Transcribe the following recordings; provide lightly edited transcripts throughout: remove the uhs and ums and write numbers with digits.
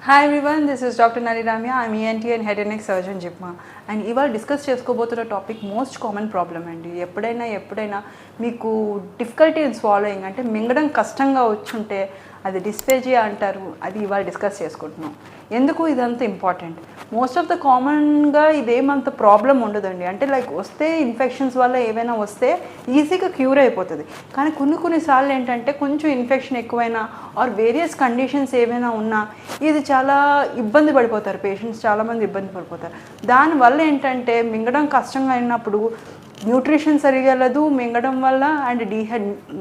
Hi everyone, this is Dr. Nali Ramya. I'm ENT and head and neck surgeon JIPMA. And ఇవాళ discuss చేసుకోబోతున్న topic most common problem అండి. ఎప్పుడైనా మీకు difficulty in swallowing అంటే మింగడం కష్టంగా వచ్చుంటే అది డిస్ఫేజియా అంటారు. అది ఇవాళ డిస్కస్ చేసుకుంటున్నాం. ఎందుకు ఇదంతా ఇంపార్టెంట్? మోస్ట్ ఆఫ్ ద కామన్గా ఇదేమంత ప్రాబ్లం ఉండదండి. అంటే లైక్ వస్తే ఇన్ఫెక్షన్స్ వల్ల ఏవైనా వస్తే ఈజీగా క్యూర్ అయిపోతుంది. కానీ కొన్నిసార్లు ఏంటంటే కొంచెం ఇన్ఫెక్షన్ ఎక్కువైనా ఆర్ వేరియస్ కండిషన్స్ ఏవైనా ఉన్నా ఇది చాలా ఇబ్బంది పడిపోతారు పేషెంట్స్, చాలామంది ఇబ్బంది పడిపోతారు. దానివల్ల ఏంటంటే మింగడం కష్టంగా అయినప్పుడు న్యూట్రిషన్ సరిగా వెళ్ళదు, మింగడం వల్ల అండ్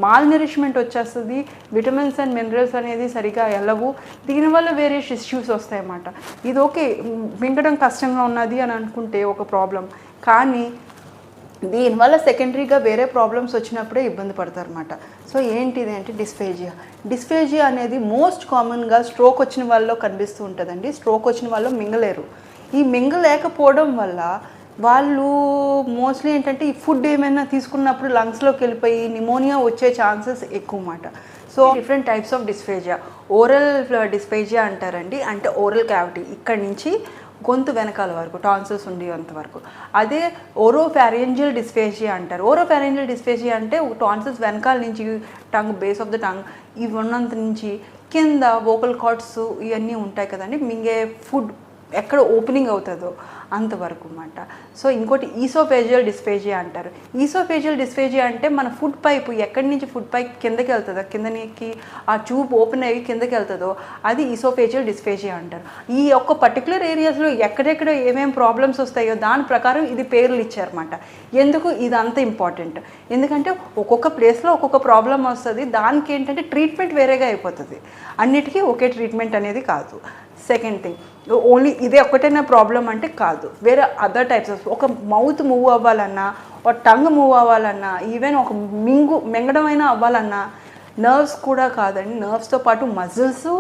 మాల్ నరిష్మెంట్ వచ్చేస్తుంది, విటమిన్స్ అండ్ మినరల్స్ అనేది సరిగా వెళ్ళవు, దీనివల్ల వేరే ఇష్యూస్ వస్తాయన్నమాట. ఇది ఓకే, మింగడం కష్టంగా ఉన్నది అని అనుకుంటే ఒక ప్రాబ్లం, కానీ దీనివల్ల సెకండరీగా వేరే ప్రాబ్లమ్స్ వచ్చినప్పుడే ఇబ్బంది పడతారు అన్నమాట. సో ఏంటిది అంటే డిస్ఫేజియా అనేది మోస్ట్ కామన్గా స్ట్రోక్ వచ్చిన వాళ్ళలో కనిపిస్తూ ఉంటుందండి. స్ట్రోక్ వచ్చిన వాళ్ళు మింగలేరు. ఈ మింగలేకపోవడం వల్ల వాళ్ళు మోస్ట్లీ ఏంటంటే ఈ ఫుడ్ ఏమైనా తీసుకున్నప్పుడు లంగ్స్లోకి వెళ్ళిపోయి నిమోనియా వచ్చే ఛాన్సెస్ ఎక్కువ అన్నమాట. So different types of dysphasia. Oral dysphasia అంటారండి. అంటే ఓరల్ క్యావిటీ ఇక్కడి నుంచి గొంతు వెనకాల వరకు, టాన్సిల్స్ ఉండేంత వరకు. అదే ఓరోఫారింజియల్ డిస్ఫేజియా అంటారు. ఓరోఫారింజియల్ డిస్ఫేజియా అంటే టాన్సిల్స్ వెనకాల నుంచి tongue, base of the tongue ఇవి ఉన్నంత నుంచి కింద వోకల్ కార్డ్స్ ఇవన్నీ ఉంటాయి కదండి, మింగే ఫుడ్ ఎక్కడ ఓపెనింగ్ అవుతుందో అంతవరకు అన్నమాట. సో ఇంకోటి ఈసోఫేజియల్ డిస్ఫేజియా అంటారు. ఈసోఫేజియల్ డిస్ఫేజియా అంటే మన ఫుడ్ పైపు ఎక్కడి నుంచి ఫుడ్ పైప్ కిందకి వెళ్తుందో, కిందకి ఆ ట్యూబ్ ఓపెన్ అయ్యి కిందకి వెళ్తుందో అది ఈసోఫేజియల్ డిస్ఫేజియా అంటారు. ఈ ఒక్క పర్టికులర్ ఏరియాస్లో ఎక్కడెక్కడ ఏమేమి ప్రాబ్లమ్స్ వస్తాయో దాని ప్రకారం ఇది పేర్లు ఇచ్చారన్నమాట. ఎందుకు ఇది అంత ఇంపార్టెంట్? ఎందుకంటే ఒక్కొక్క ప్లేస్లో ఒక్కొక్క ప్రాబ్లం వస్తుంది. దానికి ఏంటంటే ట్రీట్మెంట్ వేరేగా అయిపోతుంది. అన్నిటికీ ఒకే ట్రీట్మెంట్ అనేది కాదు. సెకండ్ థింగ్, ఓన్లీ ఇదే ఒక్కటైనా ప్రాబ్లం అంటే కాదు, వేరే అదర్ టైప్స్ ఆఫ్, ఒక మౌత్ మూవ్ అవ్వాలన్నా, ఒక టంగ్ మూవ్ అవ్వాలన్నా, ఈవెన్ ఒక మింగడం అయినా అవ్వాలన్నా నర్వ్స్ కూడా కాదండి, నర్వ్స్తో పాటు మజిల్స్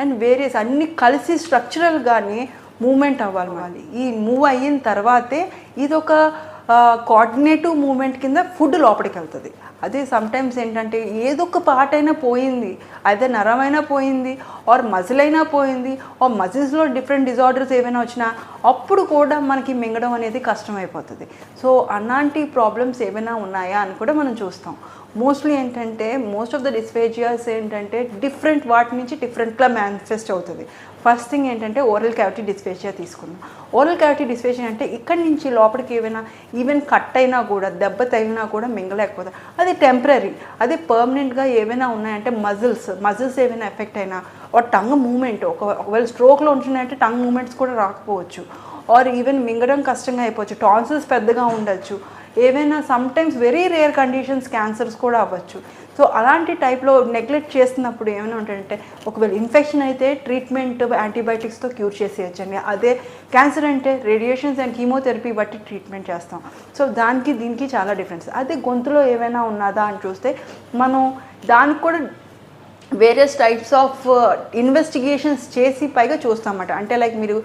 అండ్ వేరియస్ అన్నీ కలిసి స్ట్రక్చరల్గానే మూమెంట్ అవ్వాలి. ఈ మూవ్ అయిన తర్వాతే ఇది ఒక కోఆర్డినేటివ్ మూమెంట్ కింద ఫుడ్ లోపలికి వెళ్తుంది. అదే సమ్టైమ్స్ ఏంటంటే ఏదో ఒక పార్ట్ అయినా పోయింది, అదే నరమైనా పోయింది ఆర్ మజిల్ అయినా పోయింది ఆర్ మజిల్స్లో డిఫరెంట్ డిజార్డర్స్ ఏమైనా వచ్చినా అప్పుడు కూడా మనకి మింగడం అనేది కష్టమైపోతుంది. సో అలాంటి ప్రాబ్లమ్స్ ఏమైనా ఉన్నాయా అని కూడా మనం చూస్తాం. మోస్ట్లీ ఏంటంటే మోస్ట్ ఆఫ్ ద డిస్ఫేజియాస్ ఏంటంటే డిఫరెంట్ వాటి నుంచి డిఫరెంట్గా మేనిఫెస్ట్ అవుతుంది. ఫస్ట్ థింగ్ ఏంటంటే ఓరల్ క్యావిటీ డిస్ఫేజియా తీసుకున్నాం. ఓరల్ క్యావిటీ డిస్ఫేజియా అంటే ఇక్కడి నుంచి లోపలికి ఏమైనా ఈవెన్ కట్ అయినా కూడా, దెబ్బ తగిలినా కూడా మింగలేకపోతుంది. అది టెంపరీ. అది పర్మనెంట్గా ఏమైనా ఉన్నాయంటే మజిల్స్ ఏమైనా ఎఫెక్ట్ అయినా ఆర్ టంగ్ మూమెంట్, ఒకవేళ స్ట్రోక్లో ఉంటున్నాయంటే టంగ్ మూమెంట్స్ కూడా రాకపోవచ్చు ఆర్ ఈవెన్ మింగడం కష్టంగా అయిపోవచ్చు, టాన్సిల్స్ పెద్దగా ఉండొచ్చు, ఏవైనా sometimes very rare conditions cancers కూడా అవ్వచ్చు. సో అలాంటి టైప్లో నెగ్లెక్ట్ చేస్తున్నప్పుడు ఏమైనా ఉంటాయంటే ఒకవేళ ఇన్ఫెక్షన్ అయితే ట్రీట్మెంట్ యాంటీబయాటిక్స్తో క్యూర్ చేసేయచ్చండి. అదే క్యాన్సర్ అంటే రేడియేషన్స్ అండ్ కీమోథెరపీ బట్టి ట్రీట్మెంట్ చేస్తాం. సో దీనికి చాలా డిఫరెన్స్. అదే గొంతులో ఏమైనా ఉన్నదా అని చూస్తే మనం దానికి కూడా వేరియస్ టైప్స్ ఆఫ్ ఇన్వెస్టిగేషన్స్ చేసి పైగా చూస్తామన్నమాట. అంటే లైక్ మీరు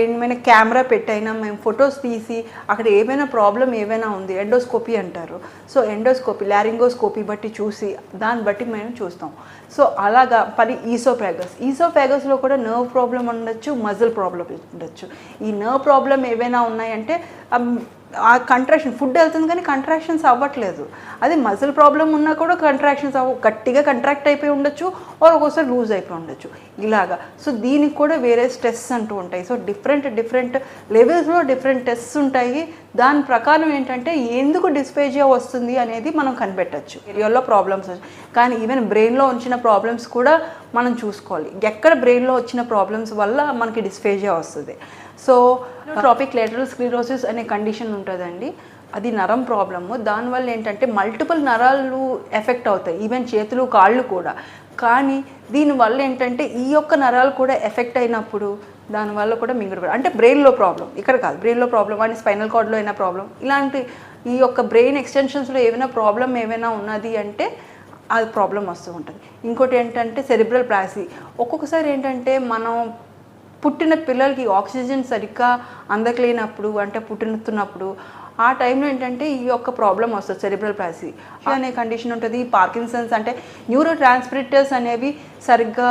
ఏమైనా కెమెరా పెట్టైనా మేము ఫొటోస్ తీసి అక్కడ ఏమైనా ప్రాబ్లం ఏమైనా ఉంది, ఎండోస్కోపీ అంటారు. సో ఎండోస్కోపీ, లారింగోస్కోపీ బట్టి చూసి దాన్ని బట్టి మేము చూస్తాం. సో అలాగా ఈసోఫాగస్లో కూడా నర్వ్ ప్రాబ్లం ఉండొచ్చు, మజిల్ ప్రాబ్లం ఉండొచ్చు. ఈ నర్వ్ ప్రాబ్లం ఏవైనా ఉన్నాయంటే ఆ కంట్రాక్షన్, ఫుడ్ వెళ్తుంది కానీ కంట్రాక్షన్స్ అవ్వట్లేదు. అది మజిల్ ప్రాబ్లం ఉన్నా కూడా కంట్రాక్షన్స్ గట్టిగా కంట్రాక్ట్ అయిపోయి ఉండొచ్చు ఆర్ ఒక్కోసారి లూజ్ అయిపోయి ఉండొచ్చు ఇలాగా. సో దీనికి కూడా వేరే టెస్ట్స్ అంటూ ఉంటాయి. సో డిఫరెంట్ లెవెల్స్లో డిఫరెంట్ టెస్ట్స్ ఉంటాయి. దాని ప్రకారం ఏంటంటే ఎందుకు డిస్ఫేజియా వస్తుంది అనేది మనం కనిపెట్టచ్చు. ఏరియాలో ప్రాబ్లమ్స్ కానీ ఈవెన్ బ్రెయిన్లో వచ్చిన ప్రాబ్లమ్స్ కూడా మనం చూసుకోవాలి. ఎక్కడ బ్రెయిన్లో వచ్చిన ప్రాబ్లమ్స్ వల్ల మనకి డిస్ఫేజియా వస్తుంది. సో ట్రాపిక్ లేటరల్ స్క్లిరోసిస్ అనే కండిషన్ ఉంటుందండి. అది నరం ప్రాబ్లము. దానివల్ల ఏంటంటే మల్టిపుల్ నరాలు ఎఫెక్ట్ అవుతాయి, ఈవెన్ చేతులు కాళ్ళు కూడా. కానీ దీనివల్ల ఏంటంటే ఈ యొక్క నరాలు కూడా ఎఫెక్ట్ అయినప్పుడు దానివల్ల కూడా మింగడం, అంటే బ్రెయిన్లో ప్రాబ్లం, ఇక్కడ కాదు బ్రెయిన్లో ప్రాబ్లం అని స్పైనల్ కార్డ్లో అయినా ప్రాబ్లం, ఇలాంటి ఈ యొక్క బ్రెయిన్ ఎక్స్టెన్షన్స్లో ఏమైనా ప్రాబ్లం ఏమైనా ఉన్నది అంటే అది ప్రాబ్లం వస్తూ ఉంటుంది. ఇంకోటి ఏంటంటే సెరిబ్రల్ పాలసీ. ఒక్కొక్కసారి ఏంటంటే మనం పుట్టిన పిల్లలకి ఆక్సిజన్ సరిగ్గా అందకలేనప్పుడు, అంటే పుట్టినప్పుడు ఆ టైంలో ఏంటంటే ఈ యొక్క ప్రాబ్లం వస్తుంది, సెరిబ్రల్ పాలసీ అనే కండిషన్ ఉంటుంది. పార్కిన్సన్స్ అంటే న్యూరో ట్రాన్స్మిటర్స్ అనేవి సరిగ్గా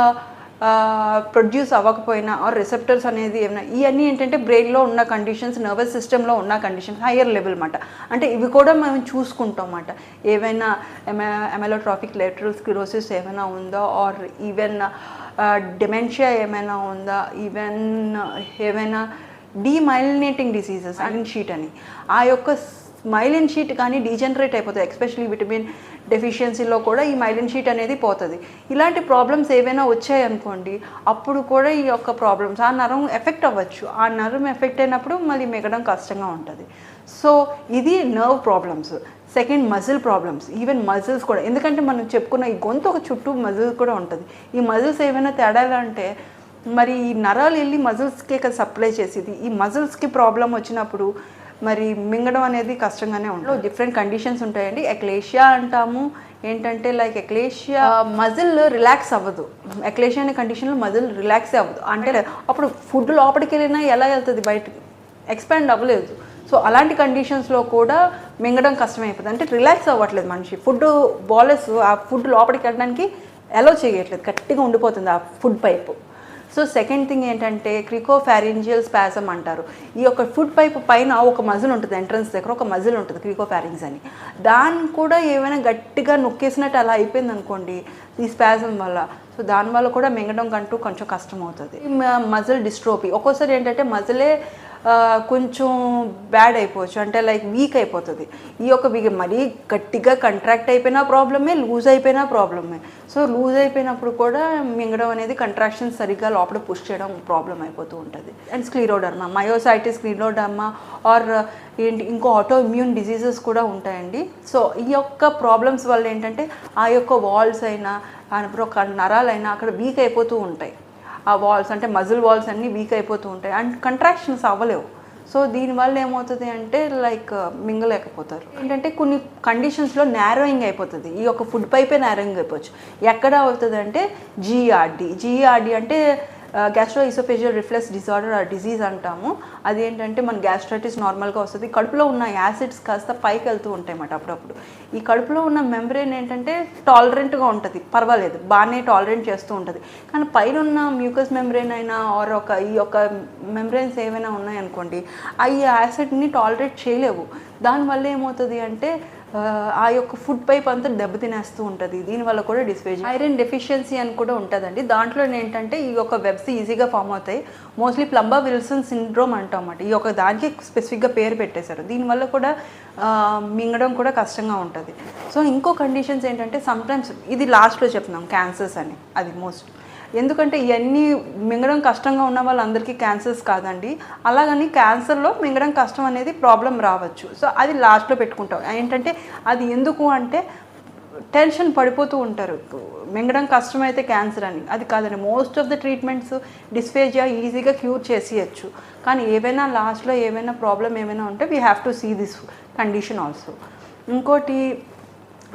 ప్రొడ్యూస్ అవ్వకపోయినా ఆర్ రిసెప్టర్స్ అనేది ఏమైనా ఇవన్నీ ఏంటంటే బ్రెయిన్లో ఉన్న కండిషన్స్, నర్వస్ సిస్టంలో ఉన్న కండిషన్స్ హయ్యర్ లెవెల్ అన్నమాట. అంటే ఇవి కూడా మేము చూసుకుంటాం అన్నమాట. ఏవైనా ఎమెలోట్రాఫిక్ లేటరల్ స్క్లెరోసిస్ ఏమైనా ఉందా, ఆర్ ఈవెన్ డిమెన్షియా ఏమైనా ఉందా, ఈవెన్ ఏమైనా డీమైలినేటింగ్ డిసీజెస్ మైలిన్ షీట్ అని, ఆ యొక్క మైలిన్ షీట్ కానీ డీజనరేట్ అయిపోతుంది. ఎస్పెషలీ విటమిన్ డెఫిషియన్సీలో కూడా ఈ మైలిన్ షీట్ అనేది పోతుంది. ఇలాంటి ప్రాబ్లమ్స్ ఏవైనా వచ్చాయనుకోండి, అప్పుడు కూడా ఈ యొక్క ప్రాబ్లమ్స్ ఆ నరం ఎఫెక్ట్ అవ్వచ్చు. ఆ నరం ఎఫెక్ట్ అయినప్పుడు మళ్ళీ మిగడం కష్టంగా ఉంటుంది. సో ఇది nerve problems. Second muscle problems, even muscles కూడా. ఎందుకంటే మనం చెప్పుకున్న ఈ గొంతు ఒక చుట్టూ మజిల్స్ కూడా ఉంటుంది. ఈ మజిల్స్ ఏమైనా తేడాలు అంటే మరి ఈ నరాలు వెళ్ళి మజిల్స్కే కదా సప్లై చేసేది. ఈ మజిల్స్కి ప్రాబ్లం వచ్చినప్పుడు మరి మింగడం అనేది కష్టంగానే ఉంటుంది. డిఫరెంట్ కండిషన్స్ ఉంటాయండి. ఎక్లేషియా అంటాము. ఏంటంటే లైక్ ఎక్లేషియా మజిల్ రిలాక్స్ అవ్వదు. ఎక్లేషియా అనే కండిషన్లో మజిల్ రిలాక్సే అవ్వదు. అంటే అప్పుడు ఫుడ్ లోపలికి వెళ్ళినా ఎలా వెళ్తుంది, బయటకి ఎక్స్పాండ్ అవ్వలేదు. సో అలాంటి కండిషన్స్లో కూడా మింగడం కష్టమైపోతుంది. అంటే రిలాక్స్ అవ్వట్లేదు మనిషి. ఫుడ్ బాలెస్ ఆ ఫుడ్ లోపలికి వెళ్ళడానికి అలో చేయట్లేదు, గట్టిగా ఉండిపోతుంది ఆ food pipe. So second thing ఏంటంటే క్రికోఫారింజియల్ స్పాజమ్ అంటారు. ఈ యొక్క ఫుడ్ పైప్ పైన ఒక మజిల్ ఉంటుంది, ఎంట్రన్స్ దగ్గర ఒక మజిల్ ఉంటుంది క్రికోఫారింగ్స్ అని. దాన్ని కూడా ఏమైనా గట్టిగా నొక్కేసినట్టు అలా అయిపోయింది అనుకోండి ఈ స్పాజమ్ వల్ల. సో దానివల్ల కూడా మింగడం కంటూ కొంచెం కష్టం అవుతుంది. మజిల్ డిస్ట్రోఫీ ఒక్కోసారి ఏంటంటే మజిలే కొంచెం బ్యాడ్ అయిపోవచ్చు, అంటే లైక్ వీక్ అయిపోతుంది. ఈ యొక్క వీక్ మరీ గట్టిగా కంట్రాక్ట్ అయిపోయినా ప్రాబ్లమే, లూజ్ అయిపోయినా ప్రాబ్లమే. సో లూజ్ అయిపోయినప్పుడు కూడా మింగడం అనేది కంట్రాక్షన్స్ సరిగ్గా లోపల పుష్ చేయడం ప్రాబ్లం అయిపోతూ ఉంటుంది. అండ్ స్క్లీరోడర్మా, మయోసైటిస్, స్క్లీరోడర్మా ఆర్ ఏంటి ఇంకో ఆటో ఇమ్యూన్ డిసీజెస్ కూడా ఉంటాయండి. సో ఈ యొక్క ప్రాబ్లమ్స్ వల్ల ఏంటంటే ఆ యొక్క వాల్స్ అయినా ఒక నరాలైనా అక్కడ వీక్ అయిపోతూ ఉంటాయి. ఆ వాల్స్ అంటే మజిల్ వాల్స్ అన్నీ వీక్ అయిపోతూ ఉంటాయి అండ్ కంట్రాక్షన్స్ అవ్వలేవు. సో దీనివల్ల ఏమవుతుంది అంటే లైక్ మింగలేకపోతారు. ఏంటంటే కొన్ని కండిషన్స్లో నారోయింగ్ అయిపోతుంది. ఈ యొక్క ఫుడ్ పైపే నారోయింగ్ అయిపోవచ్చు. ఎక్కడ అవుతుంది అంటే జీఈఆర్డీ అంటే గ్యాస్ట్రోఇసోఫేజియల్ రిఫ్లెక్స్ డిజార్డర్ ఆ డిజీజ్ అంటాము. అదేంటంటే మన గ్యాస్ట్రైటిస్ నార్మల్గా వస్తుంది. కడుపులో ఉన్న యాసిడ్స్ కాస్త పైకి వెళ్తూ ఉంటాయి అన్నమాట అప్పుడప్పుడు. ఈ కడుపులో ఉన్న మెంబ్రెయిన్ ఏంటంటే టాలరెంట్గా ఉంటుంది, పర్వాలేదు, బాగానే టాలరెంట్ చేస్తూ ఉంటుంది. కానీ పైన ఉన్న మ్యూకస్ మెంబ్రెయిన్ అయినా ఆర్ ఈ యొక్క మెంబ్రెయిన్స్ ఏమైనా ఉన్నాయనుకోండి, ఆ యాసిడ్ని టాలరేట్ చేయలేవు. దానివల్ల ఏమవుతుంది అంటే ఆ యొక్క ఫుడ్ పైప్ అంతా దెబ్బతినేస్తూ ఉంటుంది. దీనివల్ల కూడా డిస్ఫేజియా, ఐరన్ డెఫిషియన్సీ అని కూడా ఉంటుందండి. దాంట్లో ఏంటంటే ఈ యొక్క వెబ్స్ ఈజీగా ఫామ్ అవుతాయి. మోస్ట్లీ ప్లంబర్ విల్సన్ సిండ్రోమ్ అంటాం అన్నమాట. ఈ యొక్క దానికి స్పెసిఫిక్గా పేరు పెట్టేశారు. దీనివల్ల కూడా మింగడం కూడా కష్టంగా ఉంటుంది. సో ఇంకో కండిషన్స్ ఏంటంటే సమ్టైమ్స్ ఇది లాస్ట్లో చెప్తున్నాం క్యాన్సర్స్ అని. అది మోస్ట్ ఎందుకంటే ఇవన్నీ మింగడం కష్టంగా ఉన్న వాళ్ళందరికీ క్యాన్సర్స్ కాదండి. అలాగని క్యాన్సర్లో మింగడం కష్టం అనేది ప్రాబ్లం రావచ్చు. సో అది లాస్ట్లో పెట్టుకుంటాం. ఏంటంటే అది ఎందుకు అంటే టెన్షన్ పడిపోతూ ఉంటారు, మింగడం కష్టమైతే క్యాన్సర్ అని. అది కాదండి, most of the treatments dysphagia ఈజీగా క్యూర్ చేసేయచ్చు. కానీ ఏవైనా లాస్ట్లో ఏమైనా ప్రాబ్లం ఏమైనా ఉంటే we have to see this condition also. ఇంకోటి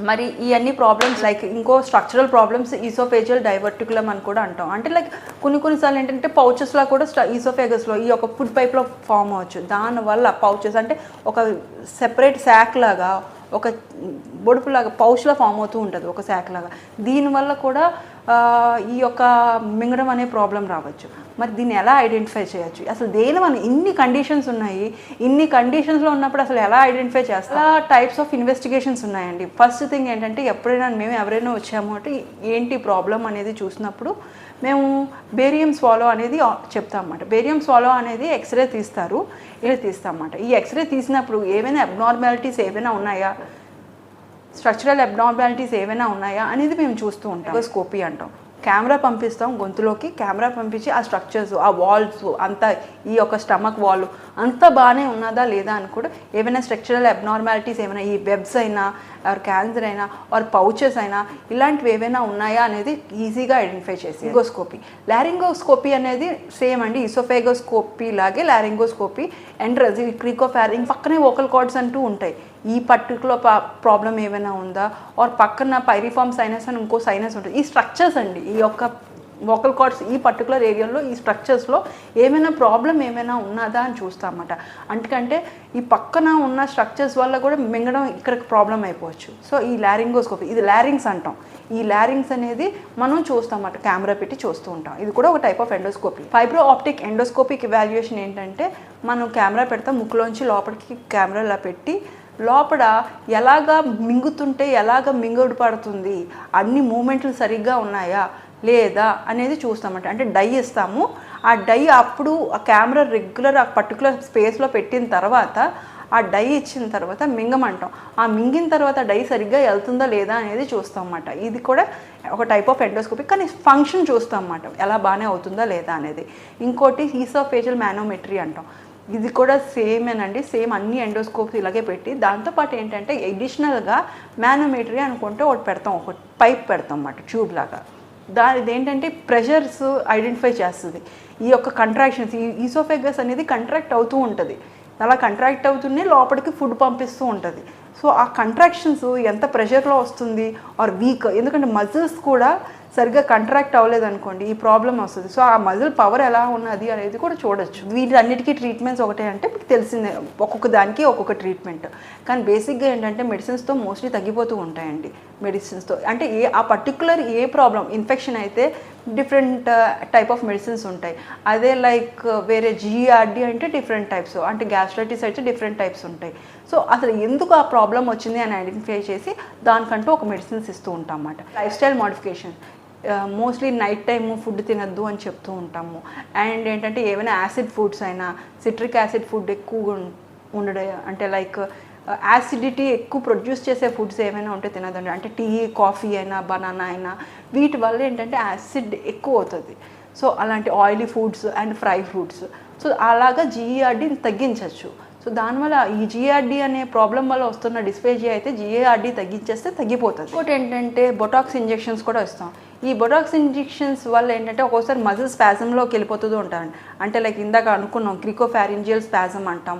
మరి ఇవన్నీ ప్రాబ్లమ్స్ లైక్ ఇంకో స్ట్రక్చరల్ ప్రాబ్లమ్స్ ఈసోఫేజియల్ డైవర్టికులం అని కూడా అంటాం. అంటే లైక్ కొన్నిసార్లు ఏంటంటే పౌచెస్లా కూడా ఈసోఫేగస్లో ఈ యొక్క ఫుడ్ పైప్లో ఫామ్ అవ్వచ్చు. దానివల్ల పౌచెస్ అంటే ఒక సెపరేట్ శాక్ లాగా, ఒక బొడుపులాగా పౌచ్లో ఫామ్ అవుతూ ఉంటుంది ఒక శాక్ లాగా. దీనివల్ల కూడా ఈ యొక్క మింగడం అనే ప్రాబ్లం రావచ్చు. మరి దీన్ని ఎలా ఐడెంటిఫై చేయొచ్చు? అసలు దేని మన ఇన్ని కండిషన్స్ ఉన్నాయి, ఇన్ని కండిషన్స్లో ఉన్నప్పుడు అసలు ఎలా ఐడెంటిఫై చేస్తాం? అలా టైప్స్ ఆఫ్ ఇన్వెస్టిగేషన్స్ ఉన్నాయండి. ఫస్ట్ థింగ్ ఏంటంటే ఎవరైనా వచ్చాము అంటే ఏంటి ప్రాబ్లం అనేది చూసినప్పుడు మేము బేరియం స్వాలో అనేది చెప్తాం అన్నమాట. బేరియం స్వాలో అనేది ఎక్స్రే తీస్తారు, ఇలా తీస్తాం అన్నమాట. ఈ ఎక్స్రే తీసినప్పుడు ఏమైనా అబ్నార్మాలిటీస్ ఏమైనా ఉన్నాయా, స్ట్రక్చరల్ అబ్నార్మాలిటీస్ ఏమైనా ఉన్నాయా అనేది మేము చూస్తూ ఉంటాం. స్కోపీ అంటాం. కెమెరా పంపిస్తాం గొంతులోకి, కెమెరా పంపించి ఆ స్ట్రక్చర్స్, ఆ వాల్స్ అంతా, ఈ యొక్క స్టమక్ వాల్ అంతా బాగానే ఉన్నదా లేదా అని కూడా ఏమైనా స్ట్రక్చరల్ అబ్నార్మాలిటీస్ ఏమైనా ఈ వెబ్స్ అయినా ఆర్ క్యాన్సర్ అయినా ఆర్ పౌచెస్ అయినా ఇలాంటివి ఏవైనా ఉన్నాయా అనేది ఈజీగా ఐడెంటిఫై చేసి. లారింగోస్కోపీ అనేది సేమ్ అండి, ఈసోఫేగోస్కోపీ లాగే లారింగోస్కోపీ. ఎంట్రన్స్ ఈ క్రికోఫారింగ్ పక్కనే వోకల్ కార్డ్స్ అంటూ ఉంటాయి. ఈ పర్టికులర్ ప్రాబ్లం ఏమైనా ఉందా, ఆర్ పక్కన పైరిఫార్మ్ సైనస్ అని ఇంకో సైనస్ ఉంటుంది. ఈ స్ట్రక్చర్స్ అండి ఈ యొక్క వోకల్ కార్డ్స్ ఈ పర్టికులర్ ఏరియాలో ఈ స్ట్రక్చర్స్లో ఏమైనా ప్రాబ్లం ఏమైనా ఉన్నదా అని చూస్తామన్నమాట. అందుకంటే ఈ పక్కన ఉన్న స్ట్రక్చర్స్ వల్ల కూడా మింగడం ఇక్కడ ప్రాబ్లం అయిపోవచ్చు. సో ఈ లారింగోస్కోపీ, ఇది లారింగ్స్ అంటాం. ఈ లారింగ్స్ అనేది మనం చూస్తామన్నమాట, కెమెరా పెట్టి చూస్తూ ఉంటాం. ఇది కూడా ఒక type of endoscopy. Fibro optic endoscopic evaluation ఏంటంటే మనం కెమెరా పెడతాం, ముక్కులోంచి లోపలికి కెమెరా ఇలా పెట్టి లోపల ఎలాగా మింగుతుంటే ఎలాగ మింగుడు పడుతుంది, అన్ని మూమెంట్లు సరిగ్గా ఉన్నాయా లేదా అనేది చూస్తామంట. అంటే డై ఇస్తాము, ఆ డై అప్పుడు ఆ కెమెరా రెగ్యులర్ ఆ పర్టికులర్ స్పేస్లో పెట్టిన తర్వాత ఆ డై ఇచ్చిన తర్వాత మింగమంటాం. ఆ మింగిన తర్వాత డై సరిగ్గా వెళ్తుందా లేదా అనేది చూస్తాం అన్నమాట. ఇది కూడా ఒక టైప్ ఆఫ్ ఎండోస్కోపీ, కానీ ఫంక్షన్ చూస్తాం అన్నమాట, ఎలా బాగానే అవుతుందా లేదా అనేది. ఇంకోటి ఈసోఫేజియల్ మానోమెట్రీ అంటాం. ఇది కూడా సేమేనండి, సేమ్ అన్ని ఎండోస్కోప్స్ ఇలాగే పెట్టి దాంతోపాటు ఏంటంటే ఎడిషనల్గా మానోమెట్రీ అనుకుంటే ఒకటి పెడతాం, ఒక పైప్ పెడతాం అన్నమాట, ట్యూబ్ లాగా. ఇదేంటంటే ప్రెషర్స్ ఐడెంటిఫై చేస్తుంది. ఈ యొక్క కంట్రాక్షన్స్, ఈ ఈసోఫేగస్ అనేది కంట్రాక్ట్ అవుతూ ఉంటుంది, అలా కంట్రాక్ట్ అవుతూనే లోపలికి ఫుడ్ పంపిస్తూ ఉంటుంది. సో ఆ కంట్రాక్షన్స్ ఎంత ప్రెషర్లో వస్తుంది ఆర్ వీక్, ఎందుకంటే మజిల్స్ కూడా సరిగ్గా కంట్రాక్ట్ అవ్వలేదు అనుకోండి ఈ ప్రాబ్లం వస్తుంది. సో ఆ మజిల్ పవర్ ఎలా ఉన్నది అనేది కూడా చూడొచ్చు. వీటన్నిటికీ ట్రీట్మెంట్స్ ఒకటే అంటే మీకు తెలిసిందే, ఒక్కొక్క దానికి ఒక్కొక్క ట్రీట్మెంట్. కానీ బేసిక్గా ఏంటంటే మెడిసిన్స్తో మోస్ట్లీ తగ్గిపోతూ ఉంటాయండి. మెడిసిన్స్తో అంటే ఆ పర్టికులర్ ఏ ప్రాబ్లం, ఇన్ఫెక్షన్ అయితే డిఫరెంట్ టైప్ ఆఫ్ మెడిసిన్స్ ఉంటాయి. అదే లైక్ వేరే జిఆర్డి అంటే డిఫరెంట్ టైప్స్, అంటే గ్యాస్ట్రైటిస్ అయితే డిఫరెంట్ టైప్స్ ఉంటాయి. సో అసలు ఎందుకు ఆ ప్రాబ్లం వచ్చింది అని ఐడెంటిఫై చేసి దానికంటూ ఒక మెడిసిన్స్ ఇస్తూ ఉంటాం అన్నమాట. Life style modification, mostly night time food తినద్దు అని చెప్తూ ఉంటాము. అండ్ ఏంటంటే ఏమైనా యాసిడ్ ఫుడ్స్ అయినా, సిట్రిక్ యాసిడ్ ఫుడ్ ఎక్కువ ఉండడం, అంటే లైక్ యాసిడిటీ ఎక్కువ ప్రొడ్యూస్ చేసే ఫుడ్స్ ఏమైనా ఉంటే తినదండి. అంటే టీ, కాఫీ అయినా, బనానా అయినా, వీటి వల్ల ఏంటంటే యాసిడ్ ఎక్కువ అవుతుంది. సో అలాంటి oily foods and fry foods, so అలాగా జిఆర్డీని తగ్గించవచ్చు. సో దానివల్ల ఈ జిఆర్డీ అనే ప్రాబ్లం వల్ల వస్తున్న డిస్ఫేజియా అయితే జిఆర్డీ తగ్గించేస్తే తగ్గిపోతుంది. ఇంకోటి ఏంటంటే బొటాక్స్ ఇంజెక్షన్స్ కూడా ఇస్తాం. ఈ బొటాక్స్ ఇంజెక్షన్స్ వల్ల ఏంటంటే ఒక్కోసారి మజిల్ స్పాజంలోకి వెళ్ళిపోతూ ఉంటారండి. అంటే లైక్ ఇందాక అనుకున్నాం క్రికోఫారింజియల్ స్పాజం అంటాం,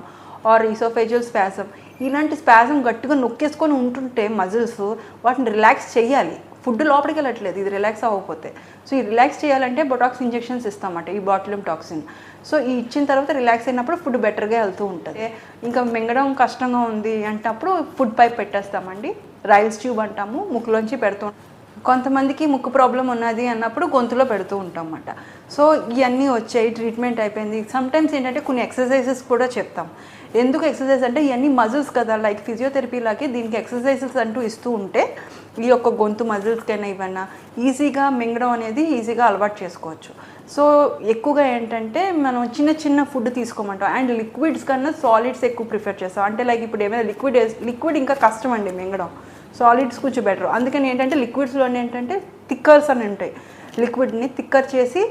ఆర్ ఈసోఫేజియల్ స్పాజం. ఇలాంటి స్పాజం గట్టిగా నొక్కేసుకొని ఉంటుంటే మజిల్స్ వాటిని రిలాక్స్ చేయాలి, ఫుడ్ లోపలికి వెళ్ళట్లేదు ఇది రిలాక్స్ అవ్వకపోతే. సో ఈ రిలాక్స్ చేయాలంటే బొటాక్స్ ఇంజెక్షన్స్ ఇస్తామన్నమాట, ఈ బాటులియం టాక్సిన్. సో ఈ ఇచ్చిన తర్వాత రిలాక్స్ అయినప్పుడు ఫుడ్ బెటర్గా వెళ్తూ ఉంటుంది. ఇంకా మింగడం కష్టంగా ఉంది అంటే అప్పుడు ఫుడ్ పైప్ పెట్టేస్తామండి, రైల్స్ ట్యూబ్ అంటాము, ముక్కులోంచి పెడుతూ. కొంతమందికి ముక్కు ప్రాబ్లం ఉన్నది అన్నప్పుడు గొంతులో పెడుతూ ఉంటాం అన్నమాట. సో ఇవన్నీ వచ్చాయి, ట్రీట్మెంట్ అయిపోయింది. సమ్టైమ్స్ ఏంటంటే కొన్ని ఎక్సర్సైజెస్ కూడా చెప్తాం. ఎందుకు ఎక్సర్సైజ్ అంటే ఇవన్నీ మజిల్స్ కదా, లైక్ ఫిజియోథెరపీ లాగే దీనికి ఎక్సర్సైజెస్ అంటూ ఇస్తూ ఉంటే ఈ యొక్క గొంతు మజిల్స్కైనా ఇవన్నా ఈజీగా మింగడం అనేది ఈజీగా అలవాటు చేసుకోవచ్చు. సో ఎక్కువగా ఏంటంటే మనం చిన్న చిన్న ఫుడ్ తీసుకోమంటాం. అండ్ లిక్విడ్స్ కన్నా సాలిడ్స్ ఎక్కువ ప్రిఫర్ చేస్తాం. అంటే లైక్ ఇప్పుడు ఏమైనా లిక్విడ్ ఇంకా కష్టం అండి మింగడం, సాలిడ్స్ కొంచెం బెటర్. అందుకని ఏంటంటే లిక్విడ్స్లోనే ఏంటంటే థిక్కర్స్ అని ఉంటాయి, లిక్విడ్ని థిక్కర్ చేసి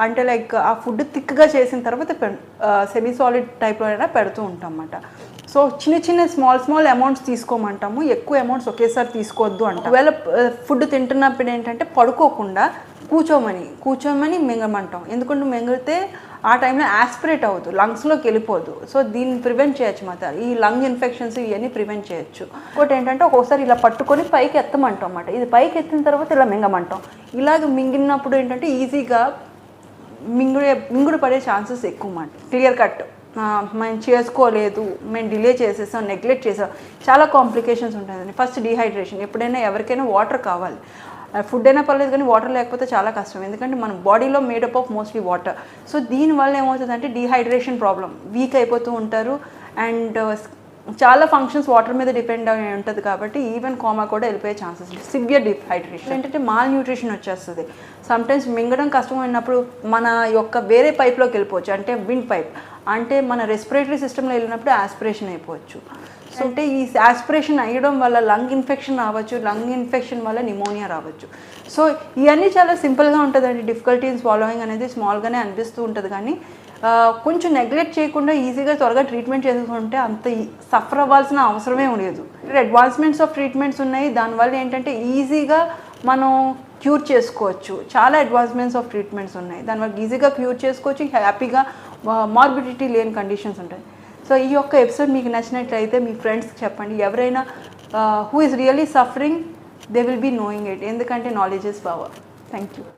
అంటే లైక్ ఆ ఫుడ్ థిక్గా చేసిన తర్వాత సెమీ సాలిడ్ టైప్లో అయినా పెడుతూ ఉంటాం అన్నమాట. సో చిన్న చిన్న స్మాల్ అమౌంట్స్ తీసుకోమంటాము, ఎక్కువ అమౌంట్స్ ఒకేసారి తీసుకోవద్దు అంటాం. ఒకవేళ ఫుడ్ తింటున్నప్పుడు ఏంటంటే పడుకోకుండా కూర్చోమని మింగమంటాం. ఎందుకంటే మింగితే ఆ టైంలో యాస్పిరేట్ అవ్వదు, లంగ్స్లోకి వెళ్ళిపోదు. సో దీన్ని ప్రివెంట్ చేయొచ్చు మాట, ఈ లంగ్ ఇన్ఫెక్షన్స్ ఇవన్నీ ప్రివెంట్ చేయొచ్చు. ఇంకోటి ఏంటంటే ఒక్కోసారి ఇలా పట్టుకొని పైకి ఎత్తమంటాం అన్నమాట. ఇది పైకి ఎత్తిన తర్వాత ఇలా మింగమంటాం. ఇలాగ మింగినప్పుడు ఏంటంటే ఈజీగా మింగుడు పడే ఛాన్సెస్ ఎక్కువ మాట. క్లియర్ కట్ మేము చేసుకోలేదు, మేము డిలే చేసేసాం, నెగ్లెక్ట్ చేసాం, చాలా కాంప్లికేషన్స్ ఉంటాయండి. ఫస్ట్ డీహైడ్రేషన్, ఎప్పుడైనా ఎవరికైనా వాటర్ కావాలి. ఫుడ్ అయినా పర్లేదు కానీ వాటర్ లేకపోతే చాలా కష్టం, ఎందుకంటే మన బాడీలో made up of mostly water. So దీనివల్ల ఏమవుతుందంటే డీహైడ్రేషన్ ప్రాబ్లం, వీక్ అయిపోతూ ఉంటారు. అండ్ చాలా ఫంక్షన్స్ వాటర్ మీద డిపెండ్ అయి ఉంటుంది కాబట్టి ఈవెన్ కోమా కూడా వెళ్ళిపోయే ఛాన్సెస్. సివియర్ డీహైడ్రేషన్ ఏంటంటే మాల్ న్యూట్రిషన్ వచ్చేస్తుంది. సమ్టైమ్స్ మింగడం కష్టమైనప్పుడు మన యొక్క వేరే పైప్లోకి వెళ్ళిపోవచ్చు, అంటే విండ్ పైప్, అంటే మన రెస్పిరేటరీ సిస్టంలో వెళ్ళినప్పుడు ఆస్పిరేషన్ అయిపోవచ్చు. సో అంటే ఈ ఆస్పిరేషన్ అయ్యడం వల్ల లంగ్ ఇన్ఫెక్షన్ రావచ్చు, లంగ్ ఇన్ఫెక్షన్ వల్ల నిమోనియా రావచ్చు. సో ఇవన్నీ చాలా సింపుల్గా ఉంటుందండి. డిఫికల్టీ ఇన్ స్వాలోయింగ్ అనేది స్మాల్గానే అనిపిస్తూ ఉంటుంది, కానీ కొంచెం నెగ్లెక్ట్ చేయకుండా ఈజీగా త్వరగా ట్రీట్మెంట్ చేసుకుంటే అంత సఫర్ అవ్వాల్సిన అవసరమే ఉండదు. అడ్వాన్స్మెంట్స్ ఆఫ్ ట్రీట్మెంట్స్ ఉన్నాయి, దానివల్ల ఏంటంటే ఈజీగా మనం క్యూర్ చేసుకోవచ్చు. చాలా అడ్వాన్స్మెంట్స్ ఆఫ్ ట్రీట్మెంట్స్ ఉన్నాయి, దానివల్ల ఈజీగా క్యూర్ చేసుకోవచ్చు, హ్యాపీగా మార్బిడిటీ లేని కండిషన్స్ ఉంటాయి. సో ఈ యొక్క ఎపిసోడ్ మీకు నచ్చినట్లయితే మీ ఫ్రెండ్స్కి చెప్పండి. ఎవరైనా who is really suffering they will be knowing it, ఎందుకంటే knowledge is power. Thank you.